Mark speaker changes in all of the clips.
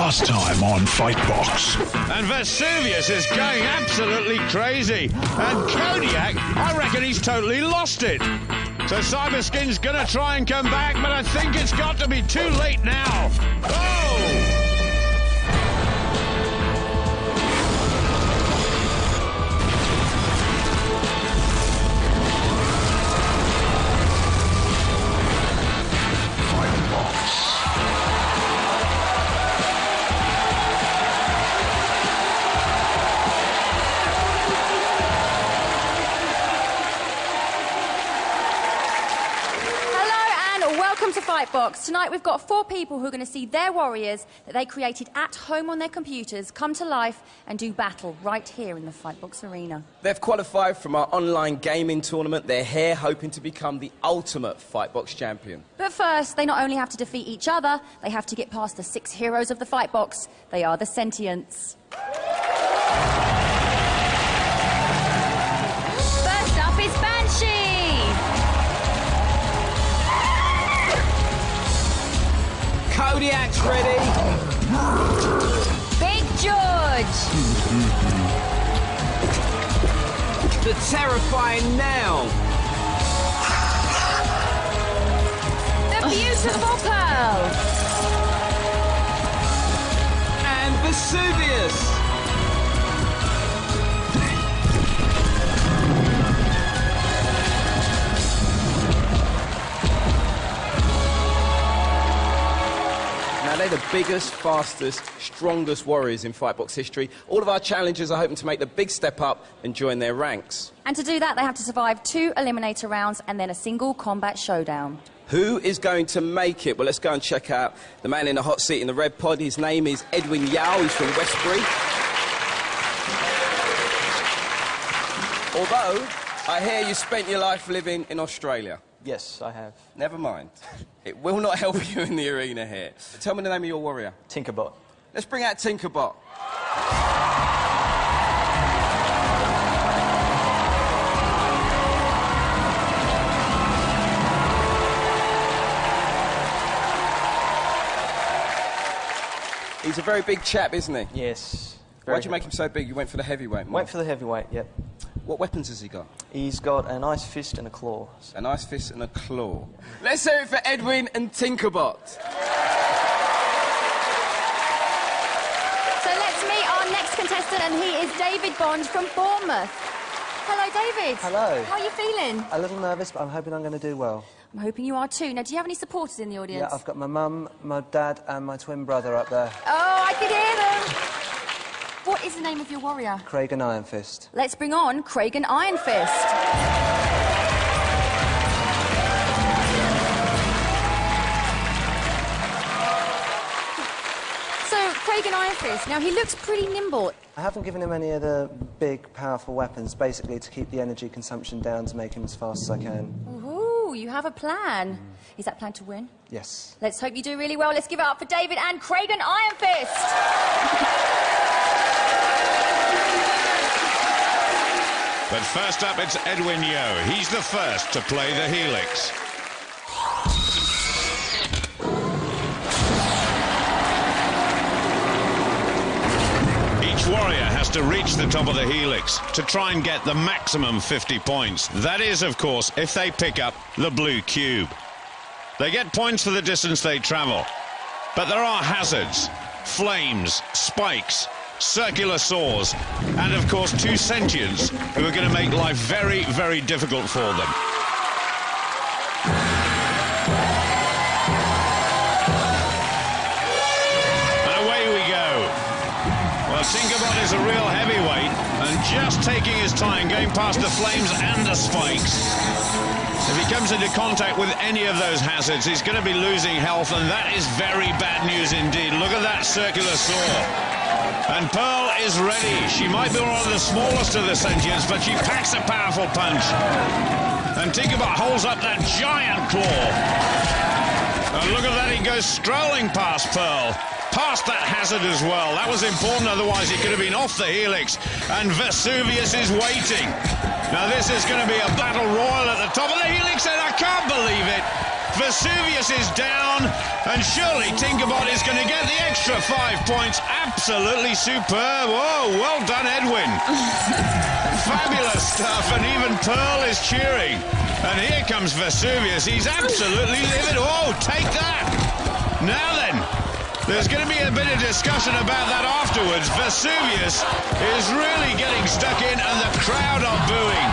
Speaker 1: Last time on Fightbox.
Speaker 2: And Vesuvius is going absolutely crazy. And Kodiak, I reckon he's totally lost it. So Cyberskin's going to try and come back, but I think it's got to be too late now. Oh!
Speaker 3: Welcome to Fightbox. Tonight we've got 4 people who are going to see their warriors that they created at home on their computers come to life and do battle right here in the Fightbox arena.
Speaker 4: They've qualified from our online gaming tournament. They're here hoping to become the ultimate Fightbox champion.
Speaker 3: But first, they not only have to defeat each other, they have to get past the 6 heroes of the Fightbox. They are the Sentients. First up is Banshee.
Speaker 4: Kodiak's ready.
Speaker 3: Big George.
Speaker 4: The terrifying Now.
Speaker 3: The beautiful Pearl.
Speaker 4: And Vesuvius. Now, they're the biggest, fastest, strongest warriors in Fightbox history. All of our challengers are hoping to make the big step up and join their ranks.
Speaker 3: And to do that, they have to survive 2 eliminator rounds and then a single combat showdown.
Speaker 4: Who is going to make it? Well, let's go and check out the man in the hot seat in the red pod. His name is Edwin Yao. He's from Westbury. Although, I hear you spent your life living in Australia.
Speaker 5: Yes, I have.
Speaker 4: Never mind. It will not help you in the arena here. Tell me the name of your warrior.
Speaker 5: Tinkerbot.
Speaker 4: Let's bring out Tinkerbot. He's a very big chap, isn't he?
Speaker 5: Yes.
Speaker 4: Why'd you make him so big? You went for the heavyweight.
Speaker 5: Went for the heavyweight, yep.
Speaker 4: What weapons has he got?
Speaker 5: He's got an ice fist and a claw.
Speaker 4: An ice fist and a claw. Let's hear it for Edwin and Tinkerbot.
Speaker 3: So let's meet our next contestant, and he is David Bond from Bournemouth. Hello, David.
Speaker 5: Hello.
Speaker 3: How are you feeling?
Speaker 5: A little nervous, but I'm hoping I'm going to do well.
Speaker 3: I'm hoping you are too. Now, do you have any supporters in the audience?
Speaker 5: Yeah, I've got my mum, my dad and my twin brother up there.
Speaker 3: Oh, I can hear them. What is the name of your warrior?
Speaker 5: Craig and Iron Fist.
Speaker 3: Let's bring on Craig and Iron Fist. So, Craig and Iron Fist, now he looks pretty nimble.
Speaker 5: I haven't given him any of the big, powerful weapons, basically to keep the energy consumption down to make him as fast as I can.
Speaker 3: Ooh, you have a plan. Is that plan to win?
Speaker 5: Yes.
Speaker 3: Let's hope you do really well. Let's give it up for David and Craig and Iron Fist.
Speaker 2: But first up, it's Edwin Yeo. He's the first to play the Helix. Each warrior has to reach the top of the Helix to try and get the maximum 50 points. That is, of course, if they pick up the blue cube. They get points for the distance they travel. But there are hazards, flames, spikes, circular saws, and of course 2 sentients who are going to make life very, very difficult for them. And away we go. Well, Tinkerbot is a real heavyweight and just taking his time going past the flames and the spikes. If he comes into contact with any of those hazards, he's going to be losing health, and that is very bad news indeed. Look at that circular saw. And Pearl is ready. She might be one of the smallest of the sentients, but she packs a powerful punch. And Tinkerbot holds up that giant claw. And look at that, he goes strolling past Pearl. Past that hazard as well. That was important, otherwise he could have been off the Helix. And Vesuvius is waiting. Now this is going to be a battle royal at the top of the Helix, and I can't believe it. Vesuvius is down, and surely Tinkerbot is going to get the extra 5 points. Absolutely superb. Oh, well done, Edwin. Fabulous stuff, and even Pearl is cheering. And here comes Vesuvius. He's absolutely livid. Oh, take that. Now then, there's going to be a bit of discussion about that afterwards. Vesuvius is really getting stuck in, and the crowd are booing.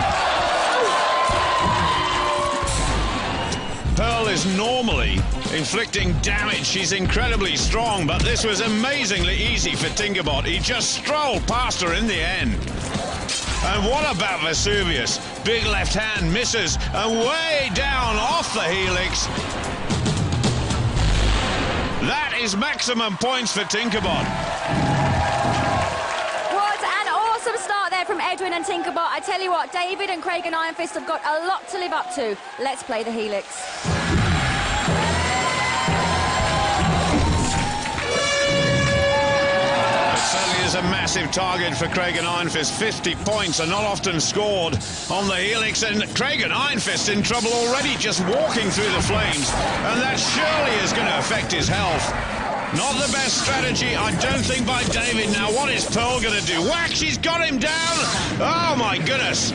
Speaker 2: Pearl is normally inflicting damage. She's incredibly strong, but this was amazingly easy for Tinkerbot. He just strolled past her in the end. And what about Vesuvius? Big left hand misses, and way down off the helix. That is maximum points for Tinkerbot.
Speaker 3: What an awesome start there from Edwin and Tinkerbot. I tell you what, David and Craig and Iron Fist have got a lot to live up to. Let's play the helix.
Speaker 2: Certainly is a massive target for Craig and Iron Fist. 50 points are not often scored on the helix, and Craig and Iron Fist in trouble already just walking through the flames, and that surely is going to affect his health. Not the best strategy, I don't think, by David. Now, what is Pearl going to do? Whack, she's got him down! Oh, my goodness.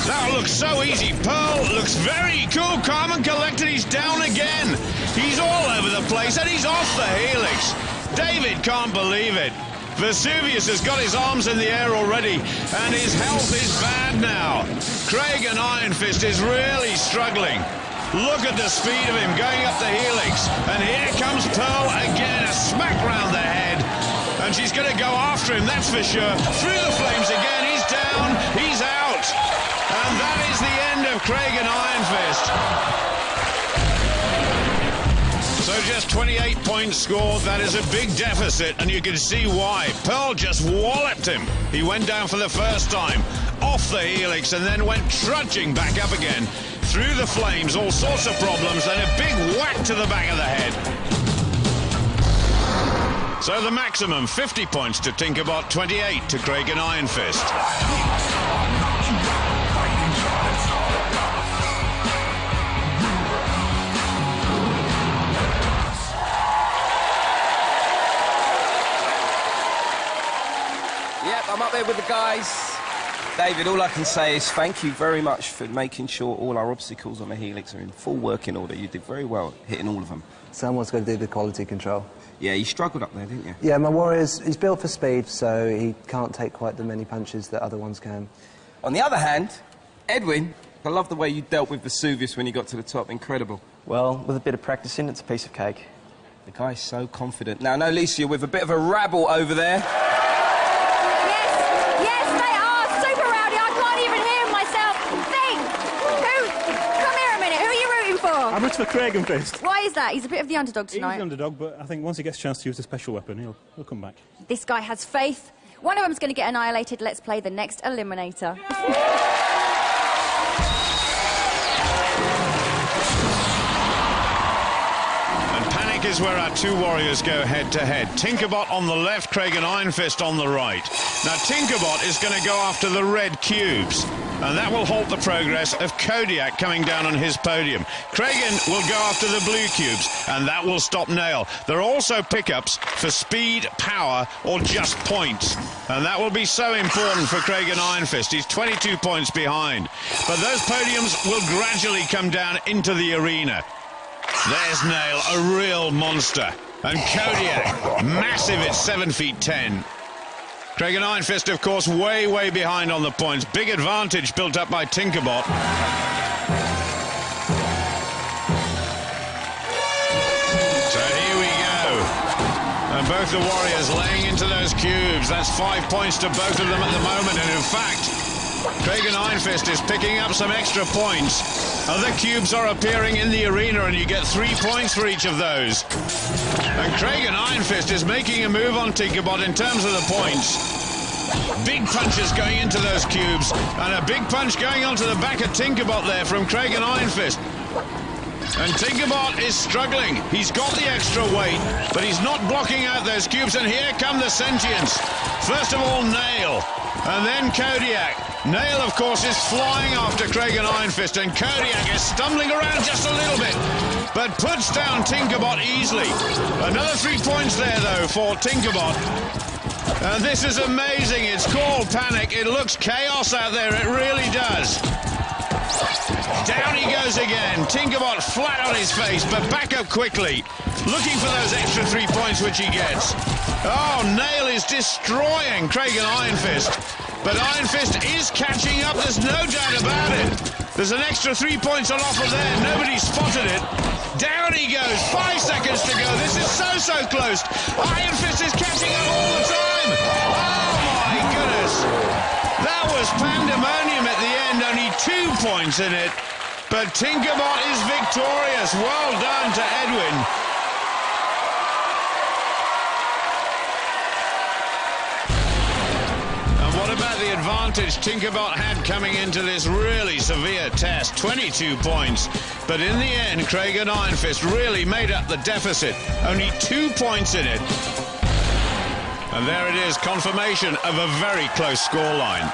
Speaker 2: That looks so easy. Pearl looks very cool, calm and collected. He's down again. He's all over the place, and he's off the helix. David can't believe it. Vesuvius has got his arms in the air already, and his health is bad now. Craig and Iron Fist is really struggling. Look at the speed of him going up the helix. And here comes Pearl again, a smack round the head. And she's going to go after him, that's for sure. Through the flames again, he's down, he's out. And that is the end of Craig and Iron Fist. So just 28 points scored. That is a big deficit, and you can see why. Pearl just walloped him. He went down for the first time, off the helix, and then went trudging back up again. Through the flames, all sorts of problems, and a big whack to the back of the head. So the maximum, 50 points to Tinkerbot, 28 to Craig and Iron Fist.
Speaker 4: I'm up there with the guys. David, all I can say is thank you very much for making sure all our obstacles on the helix are in full working order. You did very well hitting all of them.
Speaker 5: Someone's got to do the quality control.
Speaker 4: Yeah, you struggled up there, didn't you?
Speaker 5: Yeah, my warrior's he's built for speed, so he can't take quite the many punches that other ones can.
Speaker 4: On the other hand, Edwin, I love the way you dealt with Vesuvius when you got to the top. Incredible.
Speaker 6: Well, with a bit of practicing, it's a piece of cake.
Speaker 4: The guy's so confident. Now, no, Lisa, you're with a bit of a rabble over there.
Speaker 7: I'm rooting for Craig and Fist.
Speaker 3: Why is that? He's a bit of the underdog tonight.
Speaker 7: He's the underdog, but I think once he gets a chance to use the special weapon, he'll come back.
Speaker 3: This guy has faith. One of them's going to get annihilated. Let's play the next eliminator.
Speaker 2: Is where our two warriors go head-to-head. Tinkerbot on the left, Craig and Iron Fist on the right. Now, Tinkerbot is going to go after the red cubes, and that will halt the progress of Kodiak coming down on his podium. Kragan will go after the blue cubes, and that will stop Nail. There are also pickups for speed, power, or just points, and that will be so important for Craig and Iron Fist. He's 22 points behind, but those podiums will gradually come down into the arena. There's Nail, a real monster. And Kodiak, massive at 7 feet 10. Craig and Iron Fist, of course, way, way behind on the points. Big advantage built up by Tinkerbot. So here we go. And both the warriors laying into those cubes. That's 5 points to both of them at the moment. And in fact, Craig and Iron Fist is picking up some extra points. Other cubes are appearing in the arena, and you get 3 points for each of those. And Craig and Iron Fist is making a move on Tinkerbot in terms of the points. Big punches going into those cubes, and a big punch going onto the back of Tinkerbot there from Craig and Iron Fist. And Tinkerbot is struggling. He's got the extra weight, but he's not blocking out those cubes. And here come the sentients. First of all, Nail, and then Kodiak. Nail, of course, is flying after Craig and Iron Fist, and Kodiak is stumbling around just a little bit, but puts down Tinkerbot easily. Another 3 points there, though, for Tinkerbot. And this is amazing. It's called panic. It looks chaos out there. It really does. Down he goes again. Tinkerbot flat on his face, but back up quickly, looking for those extra 3 points which he gets. Oh, Nail is destroying Craig and Iron Fist. But Iron Fist is catching up, there's no doubt about it. There's an extra 3 points on offer there. Nobody spotted it. Down he goes. 5 seconds to go. This is so close. Iron Fist is catching up all the time. Oh, my goodness. That was pandemonium at the end. Only 2 points in it. But Tinkerbot is victorious. Well done to Edwin. What about the advantage Tinkerbot had coming into this really severe test? 22 points. But in the end, Craig and Iron Fist really made up the deficit. Only 2 points in it. And there it is, confirmation of a very close scoreline.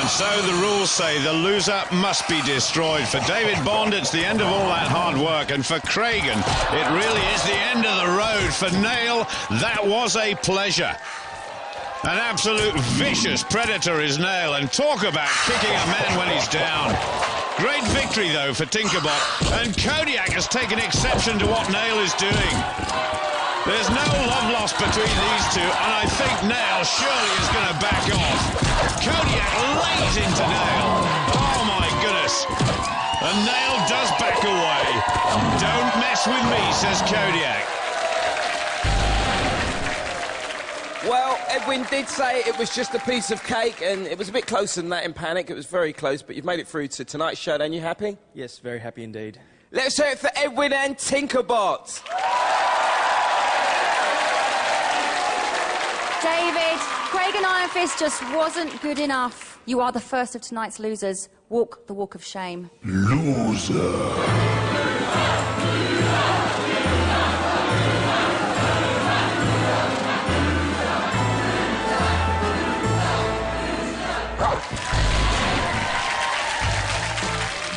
Speaker 2: And so the rules say the loser must be destroyed. For David Bond, it's the end of all that hard work. And for Cragen, it really is the end of the road. For Nail, that was a pleasure. An absolute vicious predator is Nail, and talk about kicking a man when he's down. Great victory, though, for Tinkerbot, and Kodiak has taken exception to what Nail is doing. There's no love lost between these two, and I think Nail surely is going to back off. Kodiak lays into Nail. Oh, my goodness. And Nail does back away. Don't mess with me, says Kodiak.
Speaker 4: Well, Edwin did say it was just a piece of cake, and it was a bit closer than that in Panic. It was very close, but you've made it through to tonight's showdown. You happy?
Speaker 6: Yes, very happy indeed.
Speaker 4: Let's hear it for Edwin and Tinkerbot.
Speaker 3: David, Craig and Iron Fist just wasn't good enough. You are the first of tonight's losers. Walk the walk of shame.
Speaker 1: Loser.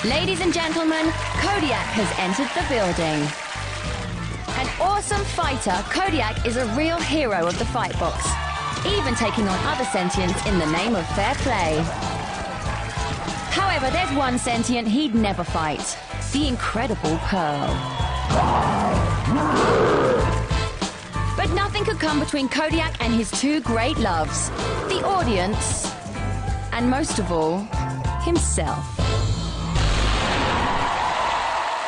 Speaker 3: Ladies and gentlemen, Kodiak has entered the building. An awesome fighter, Kodiak is a real hero of the Fightbox, even taking on other sentients in the name of fair play. However, there's one sentient he'd never fight, the Incredible Pearl. But nothing could come between Kodiak and his two great loves, the audience, and most of all, himself.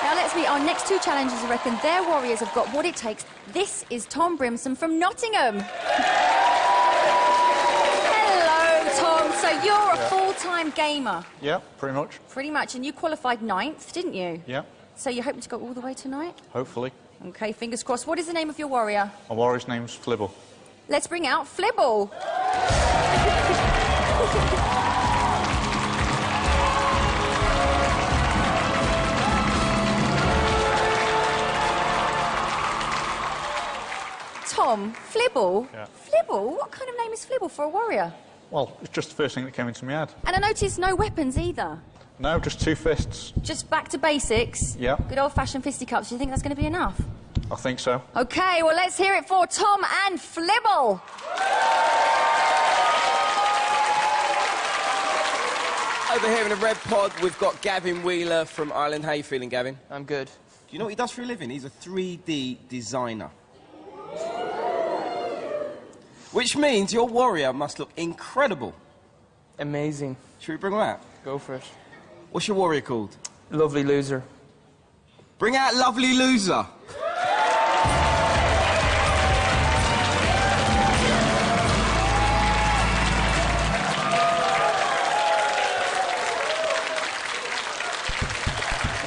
Speaker 3: Now let's meet our next two challengers who reckon their warriors have got what it takes. This is Tom Brimson from Nottingham. Hello, Tom. So you're a full-time gamer?
Speaker 8: Yeah, pretty much.
Speaker 3: Pretty much. And you qualified 9th, didn't you?
Speaker 8: Yeah.
Speaker 3: So you're hoping to go all the way tonight?
Speaker 8: Hopefully.
Speaker 3: OK, fingers crossed. What is the name of your warrior?
Speaker 8: My warrior's name's Flibble.
Speaker 3: Let's bring out Flibble. Tom, Flibble?
Speaker 8: Yeah.
Speaker 3: Flibble? What kind of name is Flibble for a warrior?
Speaker 8: Well, it's just the first thing that came into my head.
Speaker 3: And I noticed no weapons either.
Speaker 8: No, just 2 fists.
Speaker 3: Just back to basics?
Speaker 8: Yeah.
Speaker 3: Good old-fashioned fisticuffs. Do you think that's going to be enough?
Speaker 8: I think so.
Speaker 3: OK, well, let's hear it for Tom and Flibble.
Speaker 4: Over here in the red pod, we've got Gavin Wheeler from Ireland. How you feeling, Gavin?
Speaker 6: I'm good.
Speaker 4: Do you know what he does for a living? He's a 3D designer. Which means your warrior must look incredible.
Speaker 6: Amazing.
Speaker 4: Should we bring him out?
Speaker 6: Go for it.
Speaker 4: What's your warrior called?
Speaker 6: Lovely loser.
Speaker 4: Bring out Lovely Loser.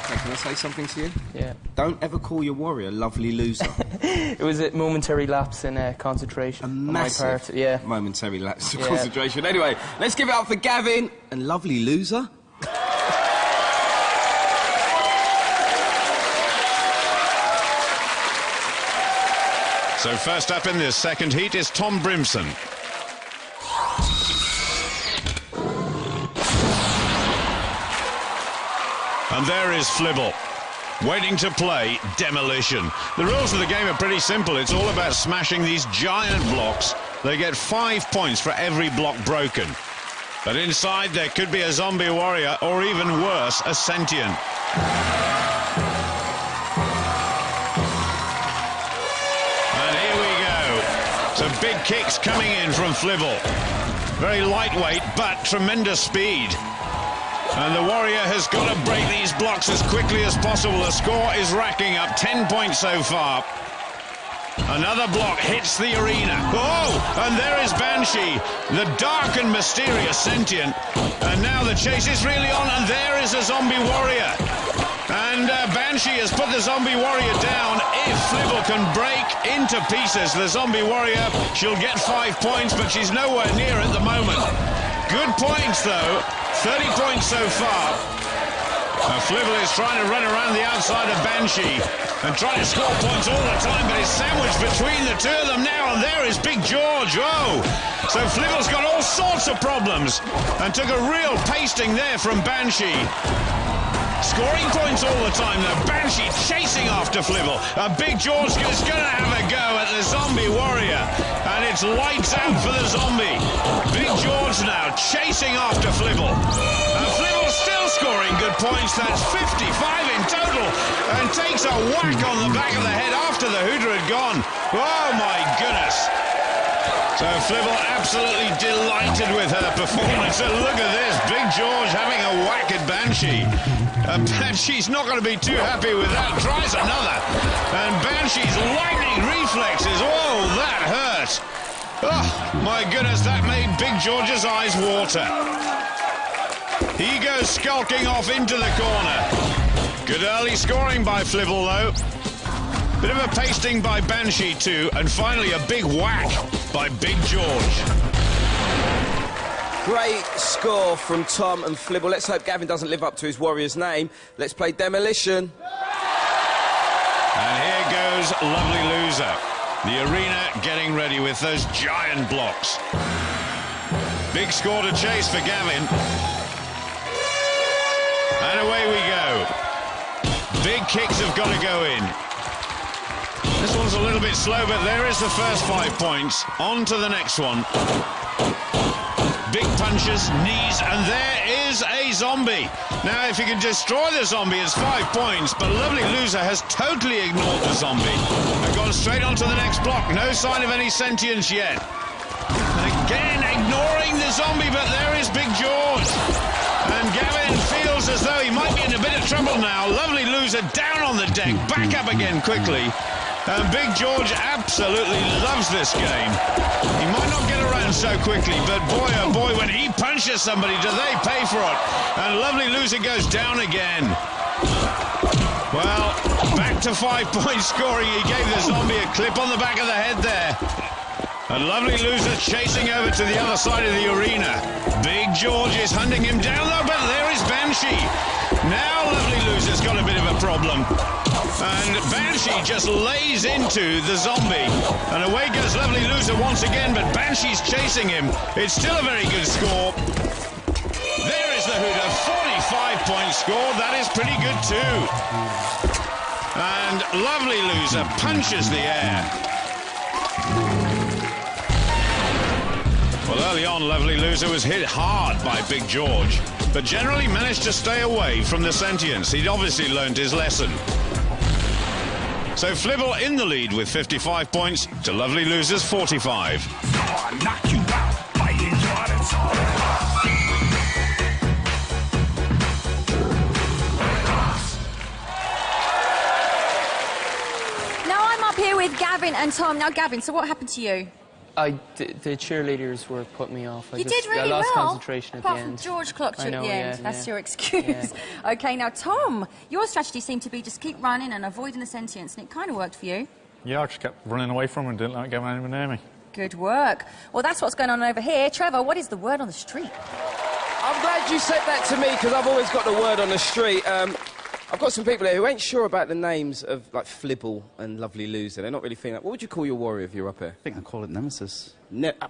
Speaker 4: Can I say something to you?
Speaker 6: Yeah.
Speaker 4: Don't ever call your warrior Lovely Loser.
Speaker 6: It was a momentary lapse in concentration
Speaker 4: A
Speaker 6: on
Speaker 4: massive
Speaker 6: my part. Yeah.
Speaker 4: momentary lapse of
Speaker 6: Yeah.
Speaker 4: concentration. Anyway, let's give it up for Gavin and Lovely Loser.
Speaker 2: So first up in this second heat is Tom Brimson. And there is Flibble, waiting to play Demolition. The rules of the game are pretty simple. It's all about smashing these giant blocks. They get 5 points for every block broken. But inside there could be a zombie warrior, or even worse, a sentient. And here we go. Some big kicks coming in from Flibble. Very lightweight, but tremendous speed. And the warrior has got to break these blocks as quickly as possible. The score is racking up 10 points so far. Another block hits the arena. Oh, and there is Banshee, the dark and mysterious sentient. And now the chase is really on, and there is a zombie warrior. And Banshee has put the zombie warrior down. If Flibble can break into pieces the zombie warrior, she'll get 5 points, but she's nowhere near at the moment. Good points, though. 30 points so far. Now Flibble is trying to run around the outside of Banshee and trying to score points all the time, but it's sandwiched between the two of them now, and there is Big George. Oh! So Flibble's got all sorts of problems and took a real pasting there from Banshee. Scoring points all the time, though. Banshee chasing after Flibble. Big George is going to have a go at the zombie warrior, and it's lights out for the zombie. Big George now chasing after Flibble. Flibble still scoring good points. That's 55 in total, and takes a whack on the back of the head after the hooter had gone. Oh, my goodness. So Flibble absolutely delighted with her performance. And look at this, Big George having a whack at Banshee. Banshee's not going to be too happy with that. Tries another. And Banshee's lightning reflexes. Oh, that hurt. Oh, my goodness, that made Big George's eyes water. He goes skulking off into the corner. Good early scoring by Flibble, though. Bit of a pasting by Banshee, too. And finally, a big whack by Big George.
Speaker 4: Great score from Tom and Flibble. Let's hope Gavin doesn't live up to his warrior's name. Let's play Demolition.
Speaker 2: And here goes Lovely Loser. The arena getting ready with those giant blocks. Big score to chase for Gavin. And away we go. Big kicks have got to go in. This one's a little bit slow, but there is the first 5 points. On to the next one. Big punches, knees, and there is a zombie. Now, if you can destroy the zombie, it's 5 points, but Lovely Loser has totally ignored the zombie and gone straight on to the next block. No sign of any sentience yet. Again, ignoring the zombie, but there is Big George. And Gavin feels as though he might be in a bit of trouble now. Lovely Loser down on the deck, back up again quickly. And Big George absolutely loves this game. He might not get around so quickly, but boy, oh boy, when he punches somebody, do they pay for it. And Lovely Loser goes down again. Well, back to 5 points scoring. He gave the zombie a clip on the back of the head there. And Lovely Loser chasing over to the other side of the arena. Big George is hunting him down, though, but there is Banshee. Now Lovely Loser's got a bit of a problem. And Banshee just lays into the zombie. And away goes Lovely Loser once again, but Banshee's chasing him. It's still a very good score. There is the hooter, 45-point score. That is pretty good, too. And Lovely Loser punches the air. Well, early on, Lovely Loser was hit hard by Big George, but generally managed to stay away from the sentience. He'd obviously learned his lesson. So Flibble in the lead with 55 points to Lovely Loser's 45.
Speaker 1: Knock you out, fighting hard and
Speaker 9: Now I'm up here with Gavin and Tom. Now, Gavin, so what happened to you?
Speaker 6: The cheerleaders were putting me off.
Speaker 9: You did really
Speaker 6: well. I lost
Speaker 9: well.
Speaker 6: concentration at
Speaker 9: Apart
Speaker 6: the
Speaker 9: from
Speaker 6: end.
Speaker 9: George clocked you at the end. That's your excuse.
Speaker 6: Yeah.
Speaker 9: OK, now, Tom, your strategy seemed to be just keep running and avoiding the sentience, and it kind of worked for you.
Speaker 8: Yeah, I just kept running away from him and didn't like getting anyone near me.
Speaker 9: Good work. Well, that's what's going on over here. Trevor, what is the word on the street?
Speaker 4: I'm glad you said that to me, because I've always got the word on the street. I've got some people here who ain't sure about the names of, like, Flibble and Lovely Loser. They're not really feeling that. What would you call your warrior if you're up here?
Speaker 10: I think I'd call it Nemesis.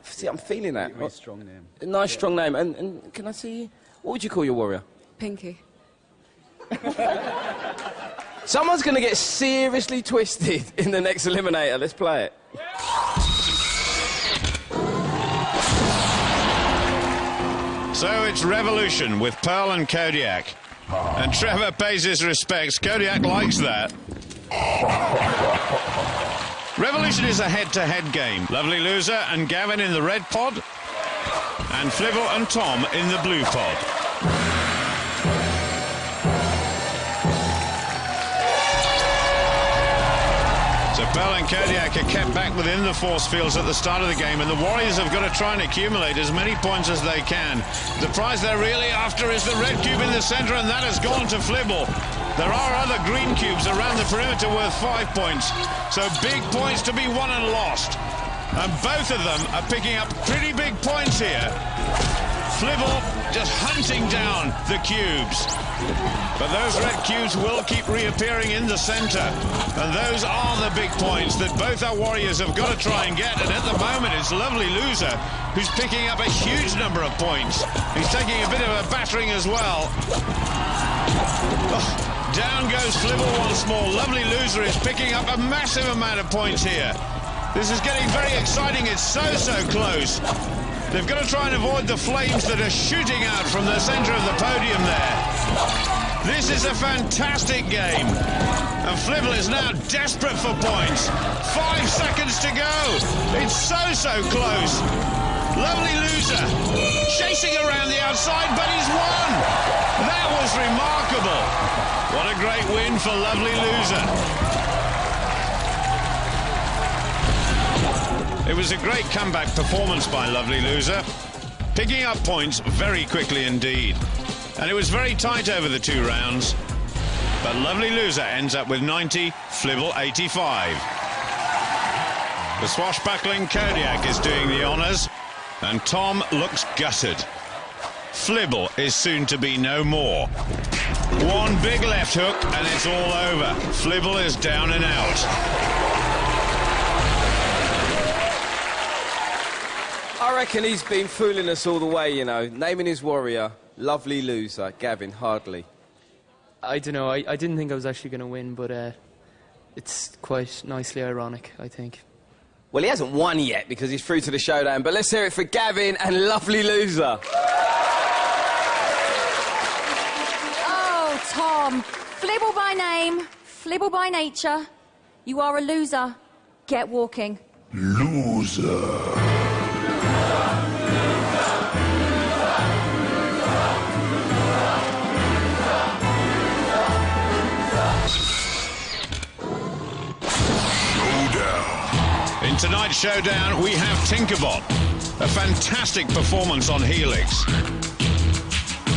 Speaker 4: See, I'm feeling that.
Speaker 10: Very strong name.
Speaker 4: A nice, strong name. And can I see you? What would you call your warrior?
Speaker 11: Pinky.
Speaker 4: Someone's going to get seriously twisted in the next Eliminator. Let's play it.
Speaker 2: So it's Revolution with Pearl and Kodiak. And Trevor pays his respects. Kodiak likes that. Revolution is a head-to-head game. Lovely Loser and Gavin in the red pod. And Flibble and Tom in the blue pod. So Pearl and Kodiak are kept back within the force fields at the start of the game, and the Warriors have got to try and accumulate as many points as they can. The prize they're really after is the red cube in the centre, and that has gone to Flibble. There are other green cubes around the perimeter worth 5 points, so big points to be won and lost. And both of them are picking up pretty big points here. Flibble just hunting down the cubes. But those red cubes will keep reappearing in the centre. And those are the big points that both our Warriors have got to try and get. And at the moment, it's Lovely Loser who's picking up a huge number of points. He's taking a bit of a battering as well. Oh, down goes Flibble once more. Lovely Loser is picking up a massive amount of points here. This is getting very exciting. It's so close. They've got to try and avoid the flames that are shooting out from the centre of the podium there. This is a fantastic game. And Flibble is now desperate for points. 5 seconds to go. It's so close. Lovely Loser chasing around the outside, but he's won. That was remarkable. What a great win for Lovely Loser. It was a great comeback performance by Lovely Loser, picking up points very quickly indeed. And it was very tight over the 2 rounds, but Lovely Loser ends up with 90, Flibble 85. The swashbuckling Kodiak is doing the honours, and Tom looks gutted. Flibble is soon to be no more. One big left hook and it's all over. Flibble is down and out.
Speaker 4: I reckon he's been fooling us all the way, you know, naming his warrior Lovely Loser. Gavin, hardly.
Speaker 6: I don't know, I didn't think I was actually going to win, but it's quite nicely ironic, I think.
Speaker 4: Well, he hasn't won yet because he's through to the showdown, but let's hear it for Gavin and Lovely Loser.
Speaker 9: Oh, Tom. Flibble by name, Flibble by nature. You are a loser. Get walking.
Speaker 1: Loser.
Speaker 2: In tonight's showdown, we have Tinkerbot. A fantastic performance on Helix.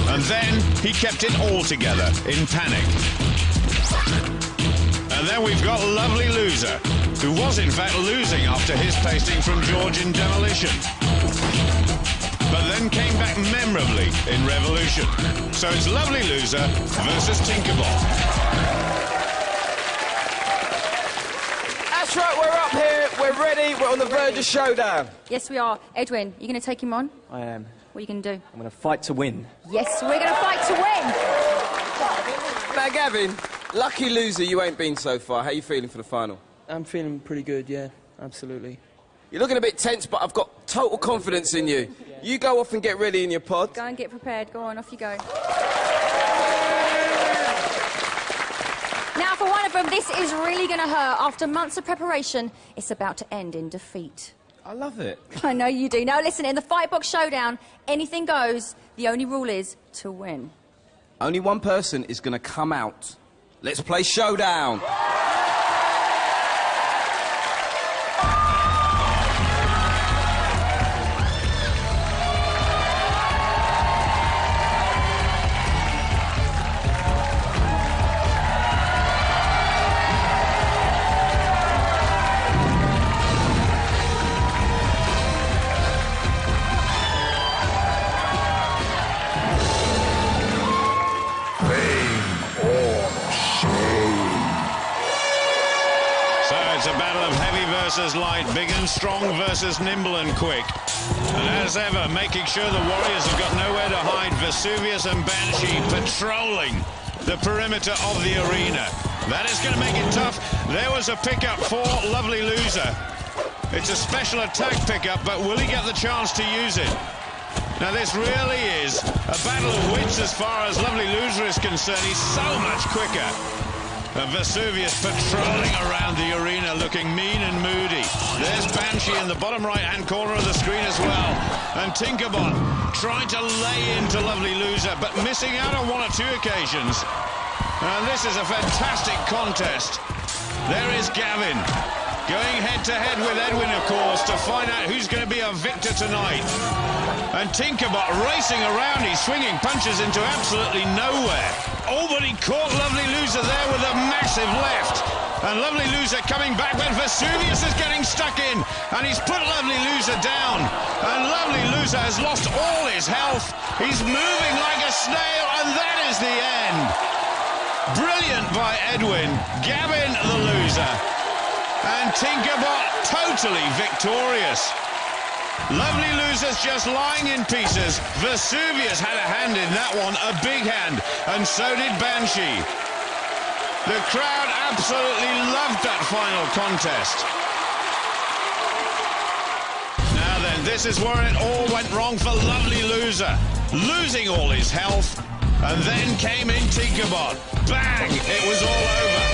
Speaker 2: And then he kept it all together in Panic. And then we've got Lovely Loser, who was in fact losing after his pasting from George in Demolition. But then came back memorably in Revolution. So it's Lovely Loser versus Tinkerbot.
Speaker 4: That's right, we're up here, we're ready, we're on the verge of showdown.
Speaker 9: Yes, we are. Edwin, you going to take him on?
Speaker 10: I am.
Speaker 9: What are you going to do?
Speaker 10: I'm going to fight to win.
Speaker 9: Yes, we're going to fight to win.
Speaker 4: Now, Gavin, lucky loser you ain't been so far. How are you feeling for the final?
Speaker 6: I'm feeling pretty good, yeah, absolutely.
Speaker 4: You're looking a bit tense, but I've got total confidence in you. You go off and get ready in your pod.
Speaker 9: Go and get prepared. Go on, off you go. Now, for one of them, this is really going to hurt. After months of preparation, it's about to end in defeat.
Speaker 4: I love it.
Speaker 9: I know you do. Now, listen, in the Fightbox showdown, anything goes. The only rule is to win.
Speaker 4: Only one person is going to come out. Let's play showdown.
Speaker 1: Fame or
Speaker 2: it's a battle of heavy versus light, big and strong versus nimble and quick. And as ever, making sure the Warriors have got nowhere to hide, Vesuvius and Banshee patrolling the perimeter of the arena. That is going to make it tough. There was a pickup for Lovely Loser. It's a special attack pickup, but will he get the chance to use it? Now this really is a battle of wits as far as Lovely Loser is concerned. He's so much quicker. And Vesuvius patrolling around the arena looking mean and moody. There's Banshee in the bottom right-hand corner of the screen as well. And Tinkerbot trying to lay into Lovely Loser, but missing out on one or two occasions. And this is a fantastic contest. There is Gavin going head-to-head with Edwin, of course, to find out who's going to be a victor tonight. And Tinkerbot racing around, he's swinging punches into absolutely nowhere. Oh, but he caught Lovely Loser there with a massive left. And Lovely Loser coming back, but Vesuvius is getting stuck in. And he's put Lovely Loser down. And Lovely Loser has lost all his health. He's moving like a snail, and that is the end. Brilliant by Edwin. Gavin the loser. And Tinkerbot totally victorious. Lovely Loser's just lying in pieces. Vesuvius had a hand in that one, a big hand, and so did Banshee. The crowd absolutely loved that final contest. Now then, this is where it all went wrong for Lovely Loser. Losing all his health, and then came in Tinkerbot. Bang! It was all over.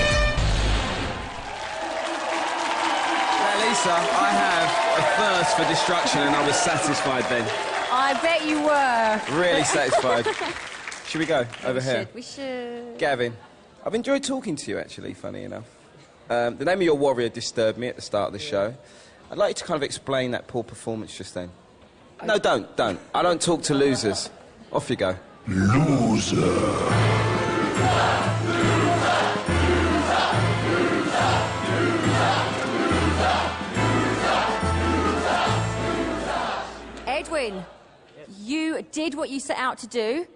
Speaker 4: Lisa, I have a thirst for destruction, and I was satisfied then.
Speaker 9: I bet you were.
Speaker 4: Really satisfied. Should we go over here?
Speaker 9: We should.
Speaker 4: Gavin, I've enjoyed talking to you, actually, funny enough. The name of your warrior disturbed me at the start of the show. I'd like you to kind of explain that poor performance just then. No, don't. I don't talk to losers. Off you go.
Speaker 1: Loser.
Speaker 9: Edwin, you did what you set out to do.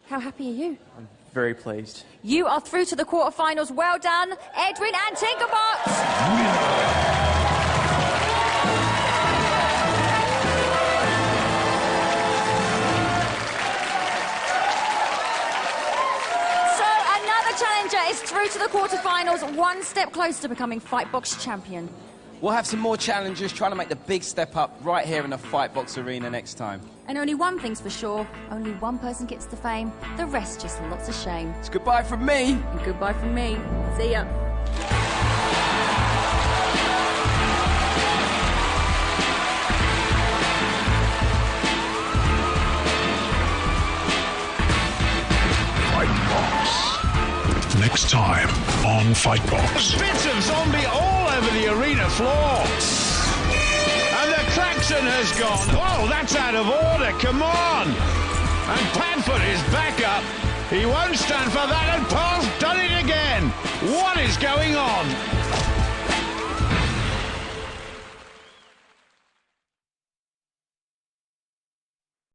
Speaker 9: How happy are you?
Speaker 10: I'm very pleased.
Speaker 9: You are through to the quarterfinals. Well done, Edwin and Tinkerbot. So another challenger is through to the quarterfinals, one step closer to becoming Fightbox champion.
Speaker 4: We'll have some more challengers trying to make the big step up right here in the Fightbox arena next time.
Speaker 9: And only one thing's for sure, only one person gets the fame, the rest just lots of shame.
Speaker 4: It's goodbye from me.
Speaker 9: And goodbye from me. See ya.
Speaker 1: Next time on Fightbox.
Speaker 2: Bits of zombie all over the arena floor. And the klaxon has gone. Oh, that's out of order. Come on. And Padfoot is back up. He won't stand for that, and Paul's done it again. What is going on?